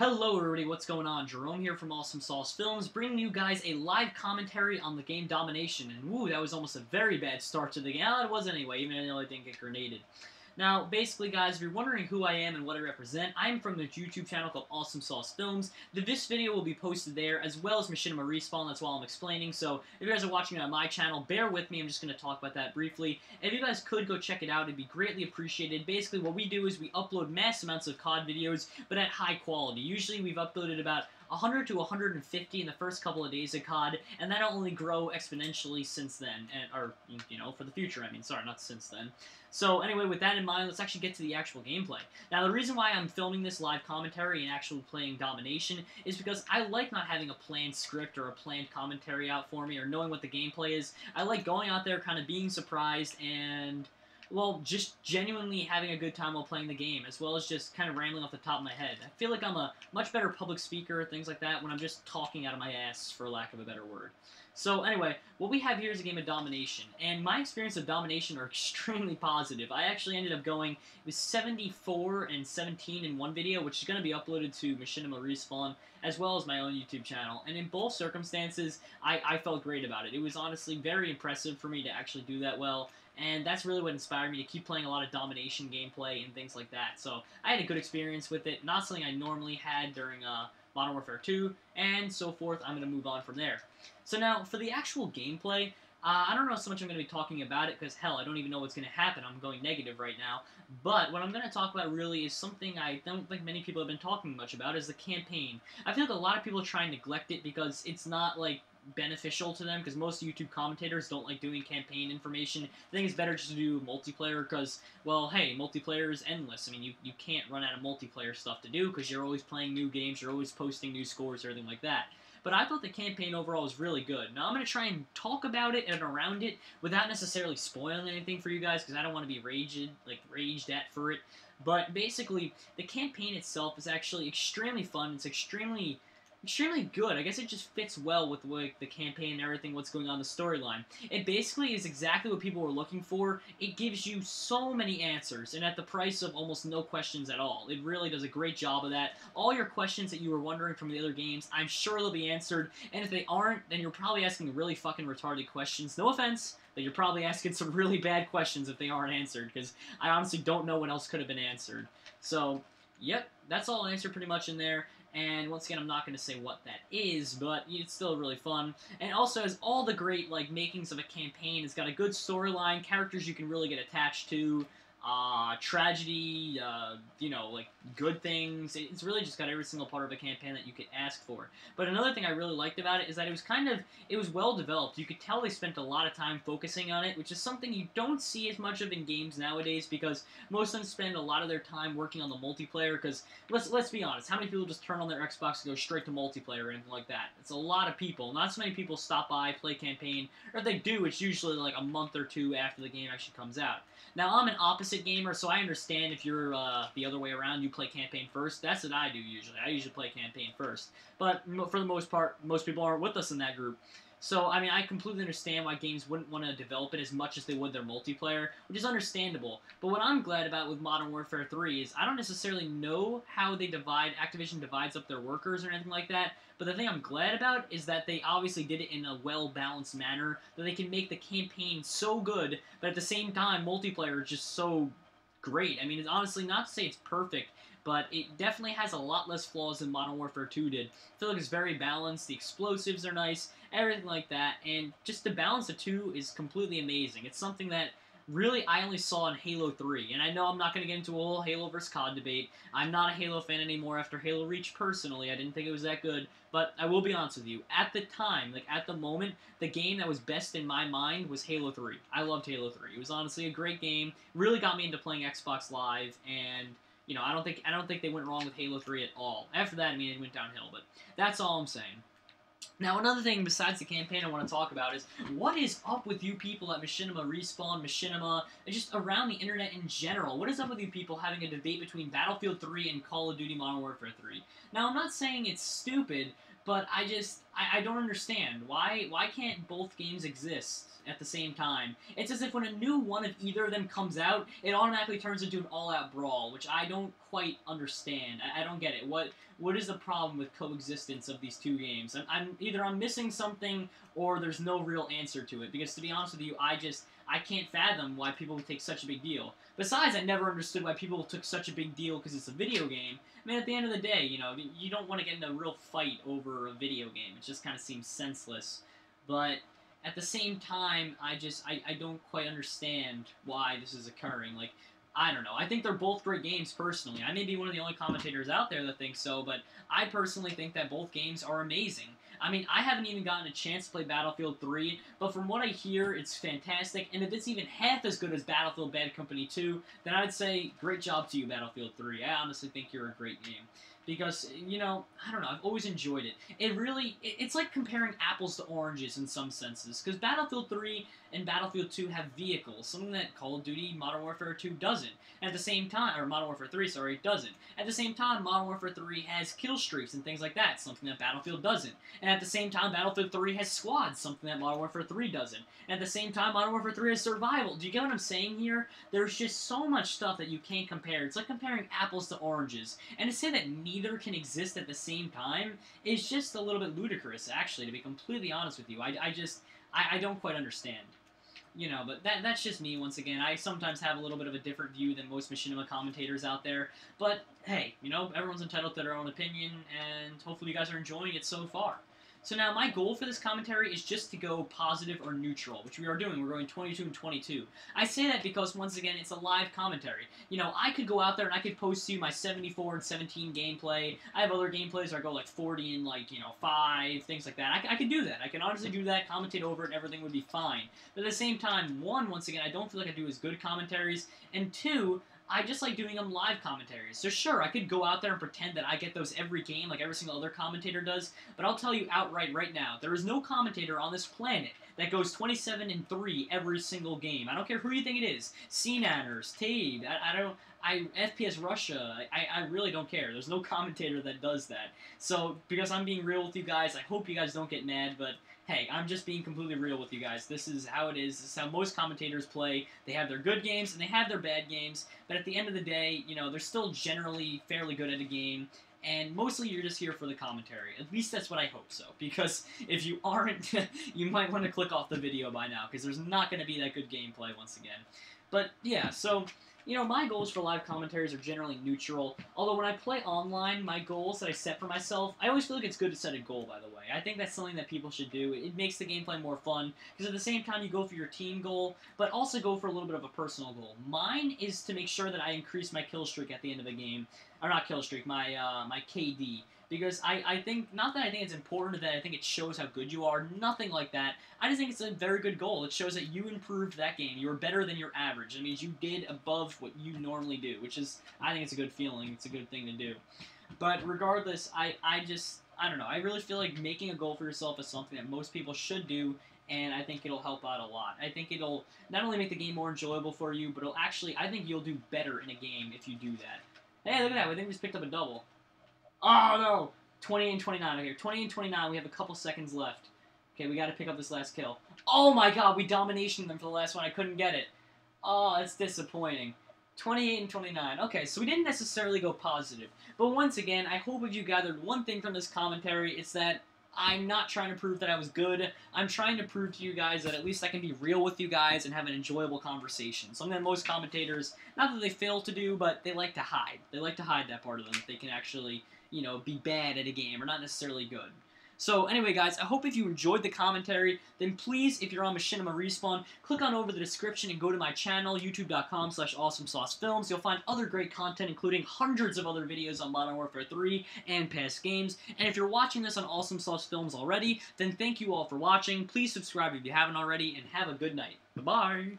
Hello everybody, what's going on? Jerome here from AwesomeSauceFilms, bringing you guys a live commentary on the game Domination. And woo, that was almost a very bad start to the game. Well, it was anyway, even though I didn't get grenaded. Now, basically guys, if you're wondering who I am and what I represent, I'm from the YouTube channel called AwesomeSauceFilms. This video will be posted there, as well as Machinima Respawn, that's why I'm explaining. So, if you guys are watching it on my channel, bear with me, I'm just going to talk about that briefly. If you guys could go check it out, it'd be greatly appreciated. Basically, what we do is we upload mass amounts of COD videos, but at high quality. Usually, we've uploaded about 100 to 150 in the first couple of days of COD, and that'll only grow exponentially since then, or, you know, for the future, I mean, sorry, not since then. So, anyway, with that in mind, let's actually get to the actual gameplay. Now, the reason why I'm filming this live commentary and actually playing Domination is because I like not having a planned script or a planned commentary out for me, or knowing what the gameplay is. I like going out there, kind of being surprised, and well, just genuinely having a good time while playing the game, as well as just kind of rambling off the top of my head. I feel like I'm a much better public speaker, things like that, when I'm just talking out of my ass, for lack of a better word. So anyway, what we have here is a game of Domination, and my experience of Domination are extremely positive. I actually ended up going, it was 74 and 17 in one video, which is going to be uploaded to Machinima Respawn, as well as my own YouTube channel, and in both circumstances, I felt great about it. It was honestly very impressive for me to actually do that well, and that's really what inspired me to keep playing a lot of Domination gameplay and things like that. So I had a good experience with it, not something I normally had during Modern Warfare 2, and so forth. I'm going to move on from there. So now, for the actual gameplay, I don't know so much I'm going to be talking about it, because hell, I don't even know what's going to happen. I'm going negative right now. But what I'm going to talk about really is something I don't think many people have been talking much about, is the campaign. I feel like a lot of people try and neglect it because it's not, like, beneficial to them, because most YouTube commentators don't like doing campaign information. I think it's better just to do multiplayer, because, well, hey, multiplayer is endless. I mean, you can't run out of multiplayer stuff to do, because you're always playing new games, you're always posting new scores, everything like that. But I thought the campaign overall was really good. Now, I'm going to try and talk about it and around it without necessarily spoiling anything for you guys, because I don't want to be raged at for it. But basically, the campaign itself is actually extremely fun. It's extremely good. I guess it just fits well with the campaign and everything, what's going on in the storyline. It basically is exactly what people were looking for. It gives you so many answers, and at the price of almost no questions at all. It really does a great job of that. All your questions that you were wondering from the other games, I'm sure they'll be answered, and if they aren't, then you're probably asking really fucking retarded questions. No offense, but you're probably asking some really bad questions if they aren't answered, because I honestly don't know what else could have been answered. So, yep, that's all answered pretty much in there. And once again, I'm not going to say what that is, but it's still really fun. And it also has all the great, like, makings of a campaign. It's got a good storyline, characters you can really get attached to, tragedy, you know, like, good things. It's really just got every single part of a campaign that you could ask for. But another thing I really liked about it is that it was well developed. You could tell they spent a lot of time focusing on it, which is something you don't see as much of in games nowadays, because most of them spend a lot of their time working on the multiplayer, because, let's be honest, how many people just turn on their Xbox and go straight to multiplayer or anything like that? It's a lot of people. Not so many people stop by, play campaign, or if they do, it's usually like a month or two after the game actually comes out. Now, I'm an opposite gamer, so I understand if you're the other way around, you play campaign first. That's what I do usually. I usually play campaign first. But for the most part, most people aren't with us in that group. So, I mean, I completely understand why games wouldn't want to develop it as much as they would their multiplayer, which is understandable. But what I'm glad about with Modern Warfare 3 is I don't necessarily know how Activision divides up their workers or anything like that, but the thing I'm glad about is that they obviously did it in a well-balanced manner, that they can make the campaign so good, but at the same time, multiplayer is just so great. I mean, it's honestly not to say it's perfect, but it definitely has a lot less flaws than Modern Warfare 2 did. I feel like it's very balanced, the explosives are nice, everything like that, and just the balance of two is completely amazing. It's something that really I only saw in Halo 3, and I know I'm not going to get into a whole Halo vs. COD debate. I'm not a Halo fan anymore after Halo Reach personally. I didn't think it was that good, but I will be honest with you. At the time, like at the moment, the game that was best in my mind was Halo 3. I loved Halo 3. It was honestly a great game. Really got me into playing Xbox Live, and you know, I don't think they went wrong with Halo 3 at all. After that, I mean, it went downhill, but that's all I'm saying. Now, another thing besides the campaign I want to talk about is, what is up with you people at Machinima Respawn, Machinima, and just around the internet in general? What is up with you people having a debate between Battlefield 3 and Call of Duty Modern Warfare 3? Now, I'm not saying it's stupid, But I don't understand. Why can't both games exist at the same time? It's as if when a new one of either of them comes out, it automatically turns into an all-out brawl, which I don't quite understand. I don't get it. What is the problem with coexistence of these two games? Either I'm missing something or there's no real answer to it. Because to be honest with you, I can't fathom why people would take such a big deal. Besides, I never understood why people took such a big deal because it's a video game. I mean, at the end of the day, you know, you don't want to get in a real fight over a video game. It just kind of seems senseless. But at the same time, I don't quite understand why this is occurring. Like, I don't know. I think they're both great games, personally. I may be one of the only commentators out there that thinks so, but I personally think that both games are amazing. I mean, I haven't even gotten a chance to play Battlefield 3, but from what I hear, it's fantastic, and if it's even half as good as Battlefield Bad Company 2, then I'd say, great job to you, Battlefield 3. I honestly think you're a great game. Because, you know, I don't know, I've always enjoyed it. It's like comparing apples to oranges in some senses, because Battlefield 3 and Battlefield 2 have vehicles, something that Call of Duty Modern Warfare 2 doesn't. At the same time, or Modern Warfare 3, sorry, doesn't. At the same time, Modern Warfare 3 has kill streaks and things like that, something that Battlefield doesn't. And at the same time, Battlefield 3 has squads, something that Modern Warfare 3 doesn't. And at the same time, Modern Warfare 3 has survival. Do you get what I'm saying here? There's just so much stuff that you can't compare. It's like comparing apples to oranges. And to say that neither can exist at the same time is just a little bit ludicrous, actually, to be completely honest with you. I don't quite understand. You know, but that's just me, once again. I sometimes have a little bit of a different view than most machinima commentators out there. But, hey, you know, everyone's entitled to their own opinion, and hopefully you guys are enjoying it so far. So now, my goal for this commentary is just to go positive or neutral, which we are doing. We're going 22 and 22. I say that because, once again, it's a live commentary. You know, I could go out there and I could post to you my 74 and 17 gameplay. I have other gameplays where I go like 40 and like, you know, 5, things like that. I could do that. I can honestly do that, commentate over it, and everything would be fine. But at the same time, one, once again, I don't feel like I do as good commentaries, and two, I just like doing them live commentaries. So sure, I could go out there and pretend that I get those every game like every single other commentator does, but I'll tell you outright right now, there is no commentator on this planet that goes 27 and 3 every single game. I don't care who you think it is. CNanners, Tabe, FPS Russia, I really don't care. There's no commentator that does that. So, because I'm being real with you guys, I hope you guys don't get mad, but hey, I'm just being completely real with you guys. This is how it is. This is how most commentators play. They have their good games, and they have their bad games, but at the end of the day, you know, they're still generally fairly good at a game, and mostly you're just here for the commentary. At least that's what I hope so, because if you aren't, you might want to click off the video by now, because there's not going to be that good gameplay once again. But, yeah, so, you know, my goals for live commentaries are generally neutral, although when I play online, my goals that I set for myself, I always feel like it's good to set a goal, by the way. I think that's something that people should do. It makes the gameplay more fun, because at the same time you go for your team goal, but also go for a little bit of a personal goal. Mine is to make sure that I increase my kill streak at the end of the game, or not kill streak, my KD. Because I think, not that I think it's important, that I think it shows how good you are, nothing like that. I just think it's a very good goal. It shows that you improved that game. You were better than your average. It means you did above what you normally do, which is, I think it's a good feeling. It's a good thing to do. But regardless, I don't know. I really feel like making a goal for yourself is something that most people should do, and I think it'll help out a lot. I think it'll not only make the game more enjoyable for you, but it'll actually, I think you'll do better in a game if you do that. Hey, look at that. I think we just picked up a double. Oh, no! 20 and 29. Okay, 20 and 29. We have a couple seconds left. Okay, we got to pick up this last kill. Oh, my God. We dominationed them for the last one. I couldn't get it. Oh, that's disappointing. 28 and 29. Okay, so we didn't necessarily go positive. But once again, I hope if you gathered one thing from this commentary, it's that I'm not trying to prove that I was good. I'm trying to prove to you guys that at least I can be real with you guys and have an enjoyable conversation. Something that most commentators, not that they fail to do, but they like to hide. They like to hide that part of them if they can actually, you know, be bad at a game or not necessarily good. So anyway, guys, I hope if you enjoyed the commentary, then please, if you're on Machinima Respawn, click on over the description and go to my channel, youtube.com/AwesomeSauceFilms. You'll find other great content, including hundreds of other videos on Modern Warfare 3 and past games. And if you're watching this on AwesomeSauceFilms already, then thank you all for watching. Please subscribe if you haven't already, and have a good night. Bye-bye!